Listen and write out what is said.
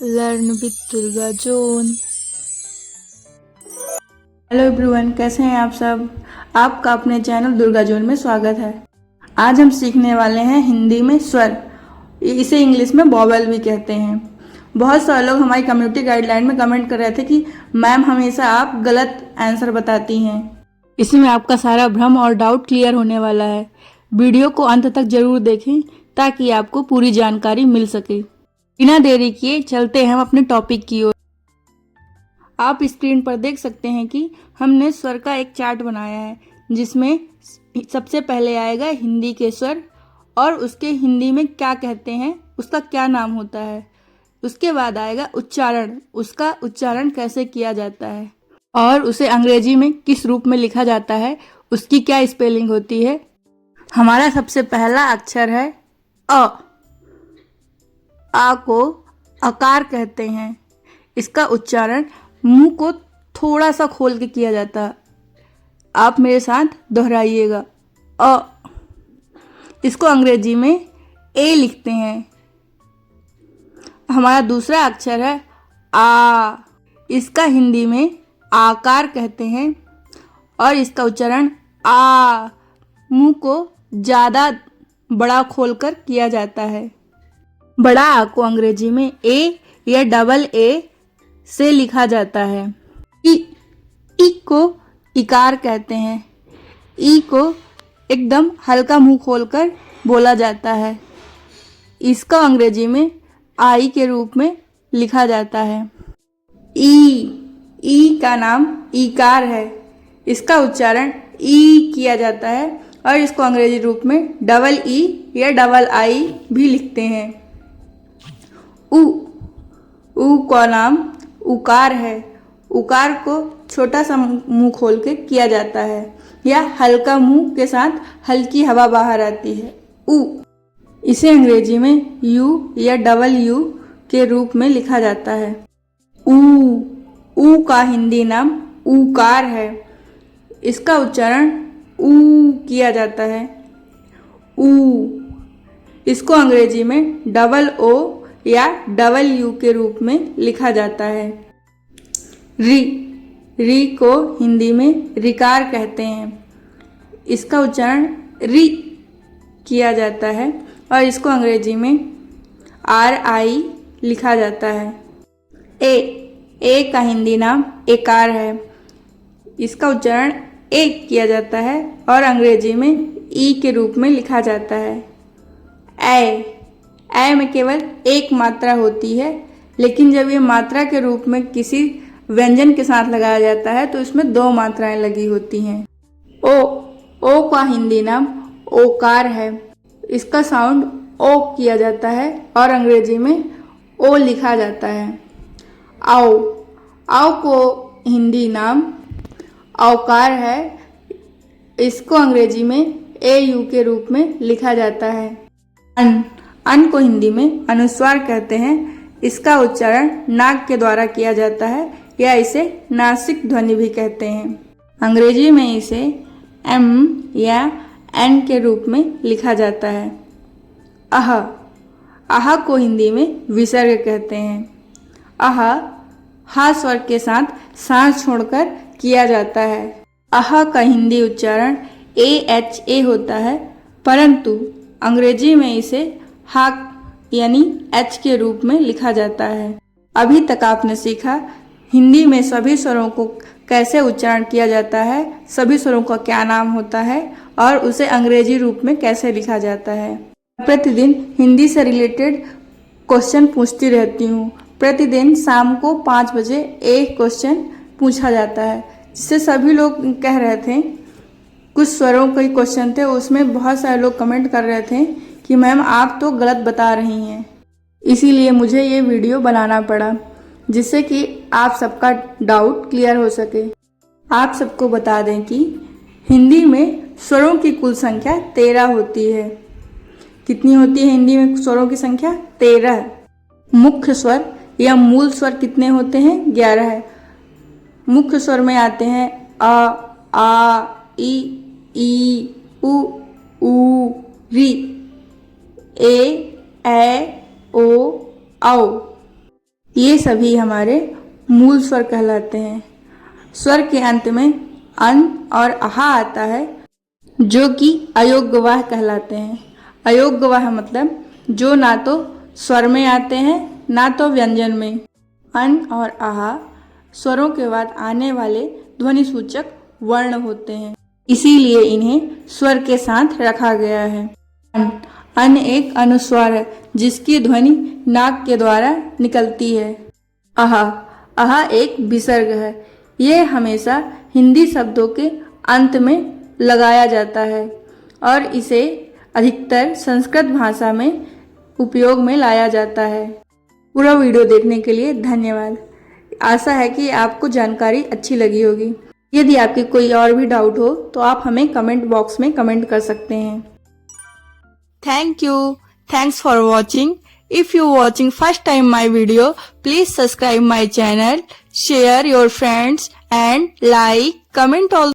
Learn with Durga zone. Hello everyone, कैसे हैं आप सब। आपका अपने चैनल दुर्गा जोन में स्वागत है। आज हम सीखने वाले हैं हिंदी में स्वर। इसे इंग्लिश में वॉवेल भी कहते हैं। बहुत सारे लोग हमारी कम्युनिटी गाइडलाइन में कमेंट कर रहे थे कि मैम हमेशा आप गलत आंसर बताती हैं। इसमें आपका सारा भ्रम और डाउट क्लियर होने वाला है। वीडियो को अंत तक जरूर देखें ताकि आपको पूरी जानकारी मिल सके। बिना देरी किए चलते हैं हम अपने टॉपिक की ओर। आप स्क्रीन पर देख सकते हैं कि हमने स्वर का एक चार्ट बनाया है, जिसमें सबसे पहले आएगा हिंदी के स्वर और उसके हिंदी में क्या कहते हैं, उसका क्या नाम होता है। उसके बाद आएगा उच्चारण, उसका उच्चारण कैसे किया जाता है और उसे अंग्रेजी में किस रूप में लिखा जाता है, उसकी क्या स्पेलिंग होती है। हमारा सबसे पहला अक्षर है अ। आ को आकार कहते हैं। इसका उच्चारण मुंह को थोड़ा सा खोल के किया जाता है। आप मेरे साथ दोहराइएगा, अ। इसको अंग्रेजी में ए लिखते हैं। हमारा दूसरा अक्षर है आ। इसका हिंदी में आकार कहते हैं और इसका उच्चारण आ मुंह को ज़्यादा बड़ा खोलकर किया जाता है। बड़ा आ को अंग्रेजी में ए या डबल ए से लिखा जाता है। ई को इकार कहते हैं। ई को एकदम हल्का मुंह खोलकर बोला जाता है। इसका अंग्रेजी में आई के रूप में लिखा जाता है। ई का नाम ईकार है। इसका उच्चारण ई किया जाता है और इसको अंग्रेजी रूप में डबल ई या डबल आई भी लिखते हैं। ऊ का नाम उकार है। उकार को छोटा सा मुंह खोल के किया जाता है या हल्का मुंह के साथ हल्की हवा बाहर आती है। ऊ इसे अंग्रेजी में यू या डबल यू के रूप में लिखा जाता है। ऊ का हिंदी नाम ऊकार है। इसका उच्चारण ऊ किया जाता है। ऊ इसको अंग्रेजी में डबल ओ या डबल यू के रूप में लिखा जाता है। री को हिंदी में रिकार कहते हैं। इसका उच्चारण री किया जाता है और इसको अंग्रेजी में आर आई लिखा जाता है। ए का हिंदी नाम एकार है। इसका उच्चारण ए किया जाता है और अंग्रेजी में ई के रूप में लिखा जाता है। ए में केवल एक मात्रा होती है, लेकिन जब ये मात्रा के रूप में किसी व्यंजन के साथ लगाया जाता है तो इसमें दो मात्राएं लगी होती हैं। ओ का हिंदी नाम ओकार है। इसका साउंड ओ किया जाता है और अंग्रेजी में ओ लिखा जाता है। आओ को हिंदी नाम औकार है। इसको अंग्रेजी में ए यू के रूप में लिखा जाता है। अन को हिंदी में अनुस्वार कहते हैं। इसका उच्चारण नाक के द्वारा किया जाता है या इसे नासिक ध्वनि भी कहते हैं। अंग्रेजी में इसे एम या एन के रूप में लिखा जाता है। आह को हिंदी में विसर्ग कहते हैं। आह हा स्वर के साथ सांस छोड़कर किया जाता है। आह का हिंदी उच्चारण ए होता है, परंतु अंग्रेजी में इसे हा यानी एच के रूप में लिखा जाता है। अभी तक आपने सीखा हिंदी में सभी स्वरों को कैसे उच्चारण किया जाता है, सभी स्वरों का क्या नाम होता है और उसे अंग्रेजी रूप में कैसे लिखा जाता है। प्रतिदिन हिंदी से रिलेटेड क्वेश्चन पूछती रहती हूँ। प्रतिदिन शाम को 5 बजे एक क्वेश्चन पूछा जाता है, जिससे सभी लोग कह रहे थे, कुछ स्वरों के क्वेश्चन थे, उसमें बहुत सारे लोग कमेंट कर रहे थे कि मैम आप तो गलत बता रही हैं। इसीलिए मुझे ये वीडियो बनाना पड़ा, जिससे कि आप सबका डाउट क्लियर हो सके। आप सबको बता दें कि हिंदी में स्वरों की कुल संख्या 13 होती है। कितनी होती है हिंदी में स्वरों की संख्या? 13। मुख्य स्वर या मूल स्वर कितने होते हैं? 11 है। मुख्य स्वर में आते हैं आ ई उ री, ए ओ औ। ये सभी हमारे मूल स्वर कहलाते हैं। स्वर के अंत में अन और आहा आता है, जो कि अयोग्यवाह कहलाते हैं। अयोग्यवाह मतलब जो ना तो स्वर में आते हैं ना तो व्यंजन में। अन और आहा स्वरों के बाद आने वाले ध्वनि सूचक वर्ण होते हैं, इसीलिए इन्हें स्वर के साथ रखा गया है। अन एक अनुस्वार है जिसकी ध्वनि नाक के द्वारा निकलती है। आहा एक विसर्ग है। यह हमेशा हिंदी शब्दों के अंत में लगाया जाता है और इसे अधिकतर संस्कृत भाषा में उपयोग में लाया जाता है। पूरा वीडियो देखने के लिए धन्यवाद। आशा है कि आपको जानकारी अच्छी लगी होगी। यदि आपकी कोई और भी डाउट हो तो आप हमें कमेंट बॉक्स में कमेंट कर सकते हैं। Thank you. Thanks for watching. If you watching first time my video, please subscribe my channel, share your friends and like, comment also.